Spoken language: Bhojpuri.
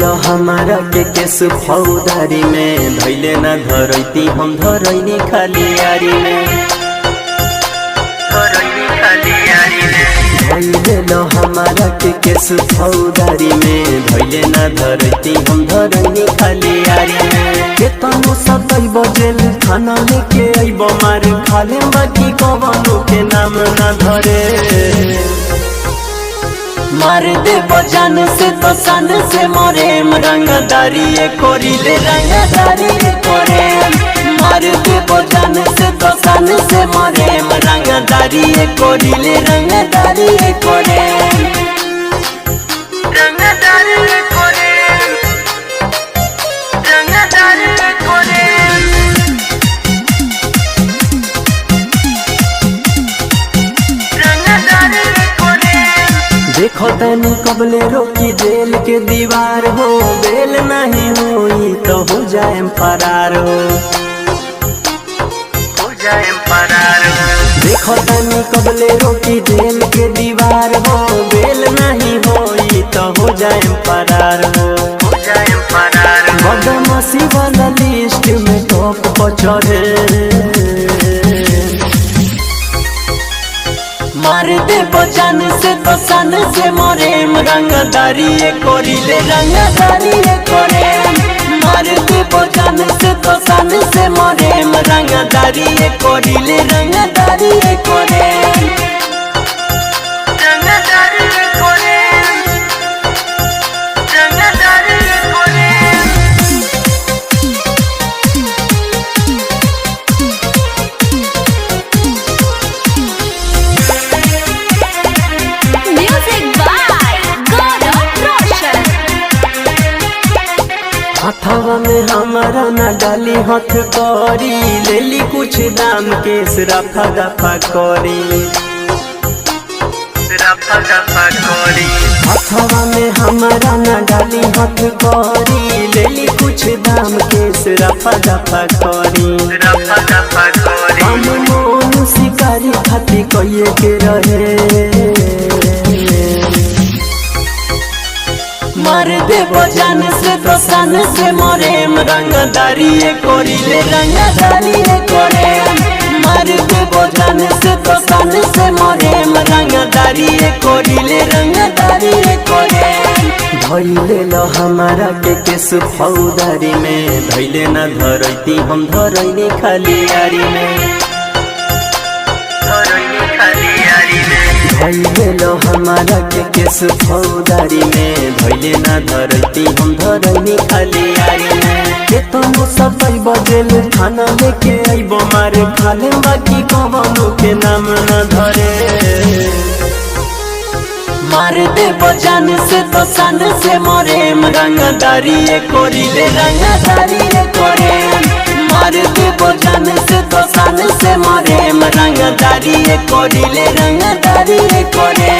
लो हमारा केस फौदारी में धैले न धरैती हम धरैनी खाली यारी में धैले लो हमारा केस फौदारी में धैले न धरैती हम धरैनी खाली यारी में केतनो सतैब जेल खाना लेके अइब मार खाले बाकी कवनो के नाम न धरे मार दे बजान से तो सन से मोरे रंगदारी कोरिले रंगदारी कोरे मार दे बजान से तो सन से मोरे रंगदारी कोरिले रंगदारी कोरे रंगदारी कोरे रंगदारी कोरे देखो तनी कबले रोकी जेल के दीवार हो बेल नहीं होई तो हो जाए फरार हो जाए फरार देखो तनी कबले रोकी जेल के दीवार हो बेल नहीं होई तो हो जाए फरार हो जाए फरार बदमाशी वाला लिस्ट में टॉप पर चढ़े मार दे बजान से तो सन से मोरे रंगदारी कोरिले रंगदारी कोरे मार दे बजान से तो सन से मोरे रंगदारी कोरिले रंगदारी कोरे रंगदारी कोरे रंगदारी कोरे हथवा में हमारा न डाली हथ करी लेली कुछ दाम के रफा दफा करी हथवा में हमारा न डाली हथ करी लेली कुछ दाम के रफा दफा करी हम मोन शिकारी खाती कहिए के रहे मार दे बजान से तो सन से मोरे रंगदारी कोरिले रंगदारी कोरे मार दे बजान से तो सन से मोरे रंगदारी कोरिले रंगदारी कोरे धैले लो हमारा केस फौदारी में धैले न धरैती हम धरैनी खाली यारी में धैले लो हमारा केस फौदारी में धैले न धरैती हम धरैनी खाली यारी में केतनो सतैब जेल खाना लेके अइब मार खाले बाकी कवनो के नाम न धरे मार दे बजान से तो सन से मोरे रंगदारी कोरिले रंगदारी कोरे मार दे बजान से तो सन से मोरे रंगदारी कोरिले रंगदारी कोरे।